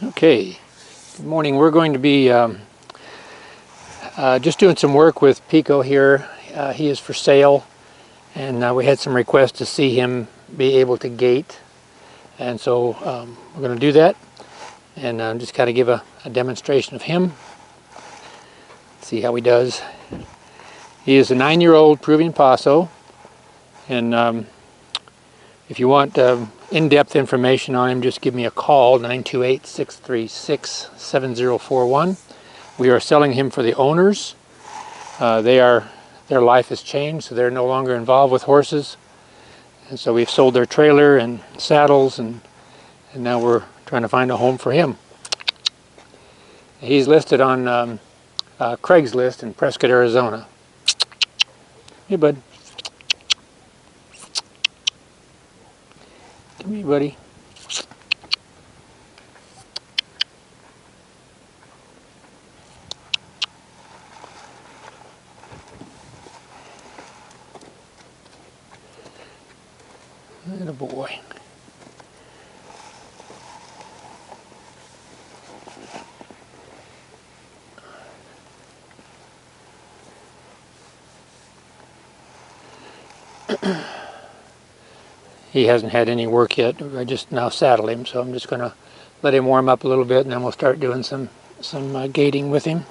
Okay, good morning. We're going to be just doing some work with Pico here. He is for sale, and we had some requests to see him be able to gait, and so we're going to do that and just kind of give a demonstration of him, see how he does. He is a 9-year-old Peruvian Paso, and if you want in-depth information on him, just give me a call, 928-636-7041. We are selling him for the owners. Their life has changed, so they're no longer involved with horses. And so we've sold their trailer and saddles, and now we're trying to find a home for him. He's listed on Craigslist in Prescott, Arizona. Hey, bud. Come here, buddy. Little boy. He hasn't had any work yet. I just now saddled him, so I'm just going to let him warm up a little bit, and then we'll start doing some gaiting with him.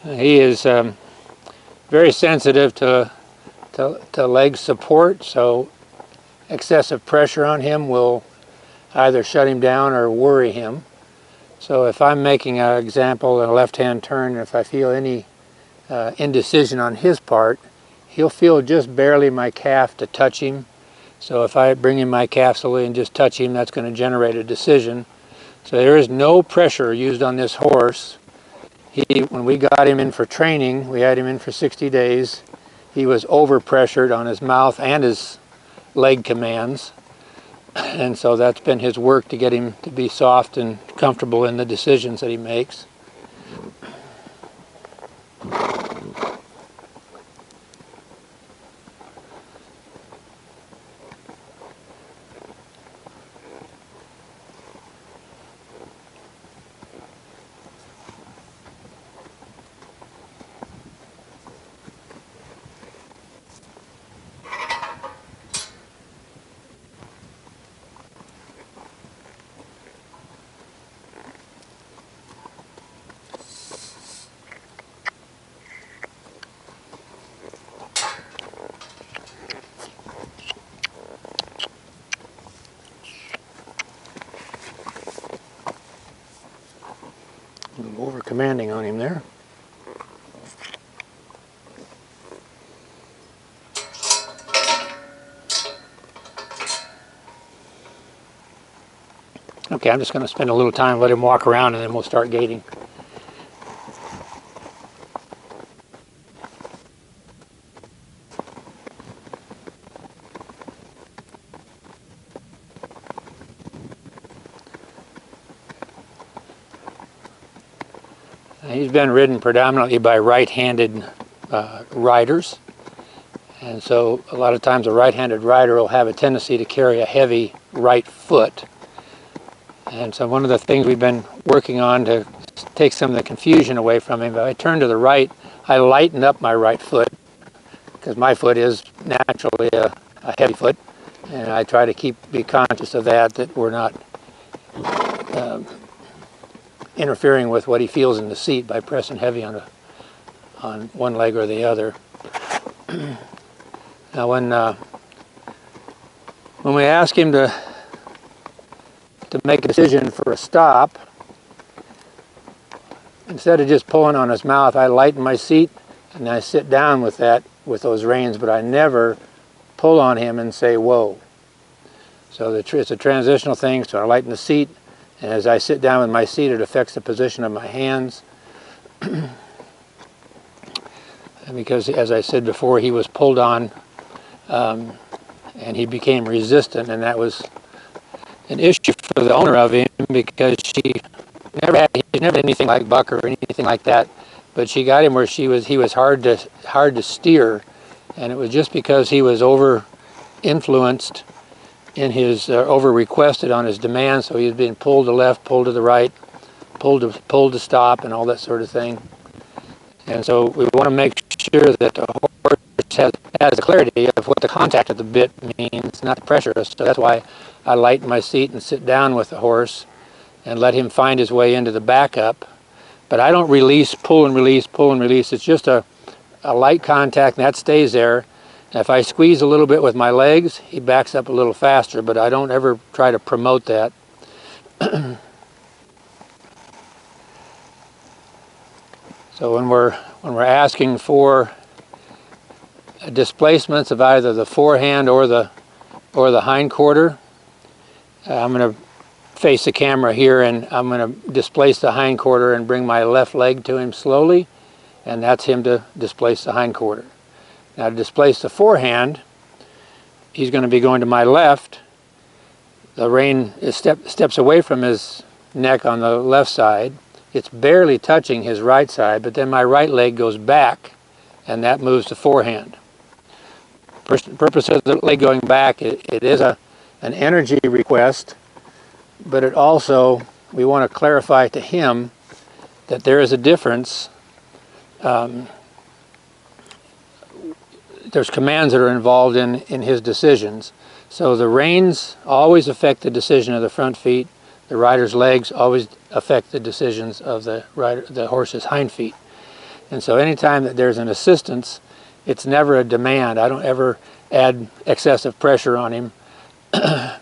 He is very sensitive to leg support, so excessive pressure on him will either shut him down or worry him. So if I'm making an example, a left-hand turn, if I feel any indecision on his part, he'll feel just barely my calf to touch him. So if I bring in my calf slowly and just touch him, that's going to generate a decision. So there is no pressure used on this horse. When we got him in for training, we had him in for 60 days. He was overpressured on his mouth and his leg commands. And so that's been his work to get him to be soft and comfortable in the decisions that he makes. I'm over commanding on him there. Okay, I'm just going to spend a little time, let him walk around, and then we'll start gaiting. He's been ridden predominantly by right-handed riders, and so a lot of times a right-handed rider will have a tendency to carry a heavy right foot. And so one of the things we've been working on to take some of the confusion away from him, if I turn to the right, I lighten up my right foot, because my foot is naturally a heavy foot, and I try to be conscious of that we're not interfering with what he feels in the seat by pressing heavy on one leg or the other. Now when we ask him to make a decision for a stop, instead of just pulling on his mouth, I lighten my seat and I sit down with those reins, but I never pull on him and say, whoa. So it's a transitional thing, so I lighten the seat, and as I sit down with my seat, it affects the position of my hands. because, as I said before, he was pulled on and he became resistant, and that was an issue for the owner of him because he never had anything like buck or anything like that, but she got him where he was hard to steer, and it was just because he was over influenced in his over requested on his demands, so he was being pulled to the left, pulled to the right, pulled to stop, and all that sort of thing. And so we want to make sure that the horse has the clarity of what the contact of the bit means, not the pressure. So that's why I lighten my seat and sit down with the horse and let him find his way into the backup. But I don't release, pull and release, pull and release. It's just a light contact, and that stays there. And if I squeeze a little bit with my legs, he backs up a little faster, but I don't ever try to promote that. So when we're asking for displacements of either the forehand or the hindquarter, I'm going to face the camera here, and I'm going to displace the hindquarter and bring my left leg to him slowly, and that's him to displace the hindquarter. Now to displace the forehand, he's going to be going to my left. The rein steps away from his neck on the left side. It's barely touching his right side, but then my right leg goes back, and that moves the forehand. The purpose of the leg going back, it is an energy request, but it also, we want to clarify to him that there is a difference. There's commands that are involved in his decisions. So the reins always affect the decision of the front feet. The rider's legs always affect the decisions of the horse's hind feet. And so anytime that there's an assistance, it's never a demand. I don't ever add excessive pressure on him.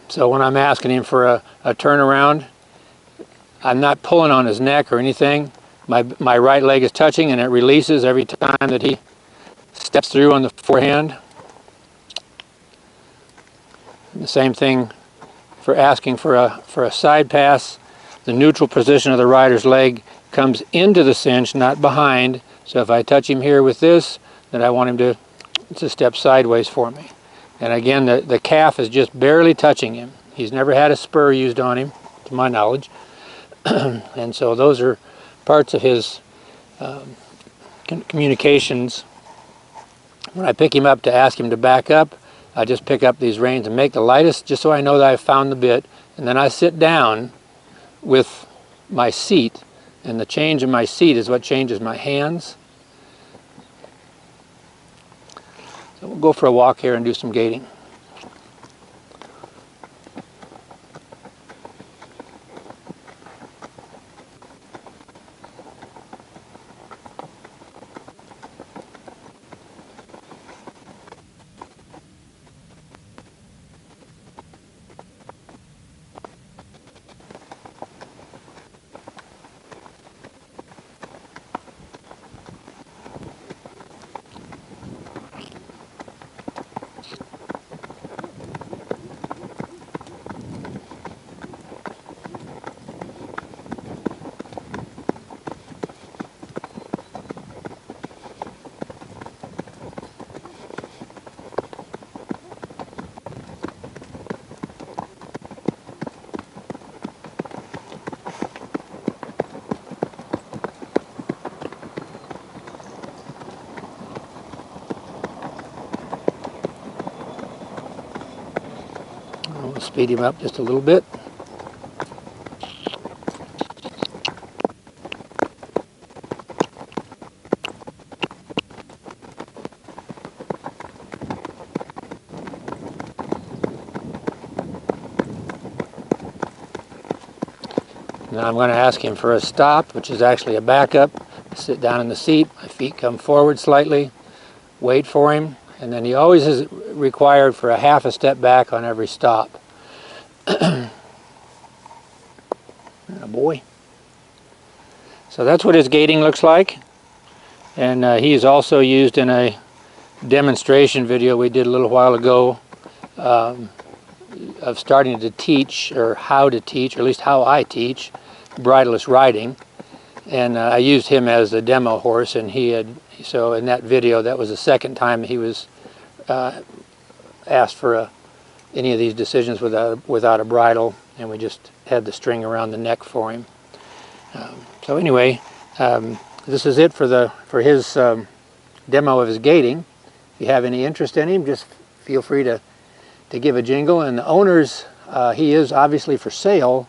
So when I'm asking him for a turnaround, I'm not pulling on his neck or anything. My right leg is touching, and it releases every time that he steps through on the forehand. And the same thing for asking for a side pass. The neutral position of the rider's leg comes into the cinch, not behind. So if I touch him here with this, then I want him to step sideways for me. And again, the calf is just barely touching him. He's never had a spur used on him, to my knowledge. And so those are parts of his communications. When I pick him up to ask him to back up, I just pick up these reins and make the lightest, just so I know that I've found the bit. And then I sit down with my seat, and the change in my seat is what changes my hands. So we'll go for a walk here and do some gaiting. We'll speed him up just a little bit. Now I'm going to ask him for a stop, which is actually a backup. Sit down in the seat, my feet come forward slightly, wait for him, and then he always is required for a half a step back on every stop. Oh boy. So that's what his gaiting looks like, and he is also used in a demonstration video we did a little while ago of starting to teach, or how to teach, or at least how I teach, bridleless riding. and I used him as a demo horse, and so in that video, that was the second time he was asked for any of these decisions without a bridle, and we just had the string around the neck for him. So anyway, this is it for his demo of his gaiting. If you have any interest in him, just feel free to give a jingle. And the owner's, he is obviously for sale,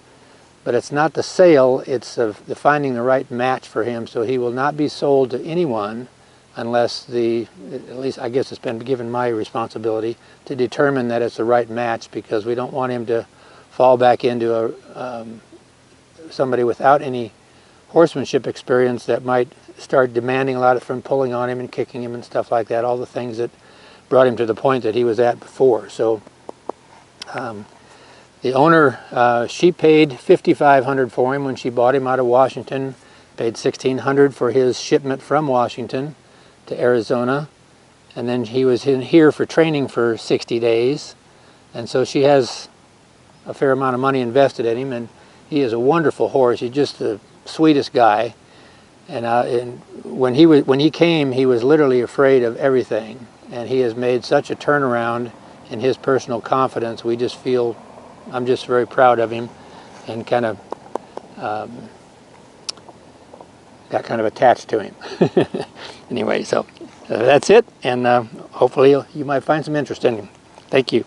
but it's not the sale, it's the finding the right match for him. So he will not be sold to anyone unless at least I guess it's been given my responsibility to determine that it's the right match, because we don't want him to fall back into somebody without any horsemanship experience that might start demanding a lot from pulling on him and kicking him and stuff like that, all the things that brought him to the point that he was at before. So the owner, she paid $5,500 for him when she bought him out of Washington, paid $1,600 for his shipment from Washington to Arizona, and then he was in here for training for 60 days, and so she has a fair amount of money invested in him, and he is a wonderful horse. He's just the sweetest guy, and when he came, he was literally afraid of everything, and he has made such a turnaround in his personal confidence. We just feel, I'm just very proud of him, and kind of got kind of attached to him. Anyway, so that's it, and hopefully you might find some interest in him. Thank you.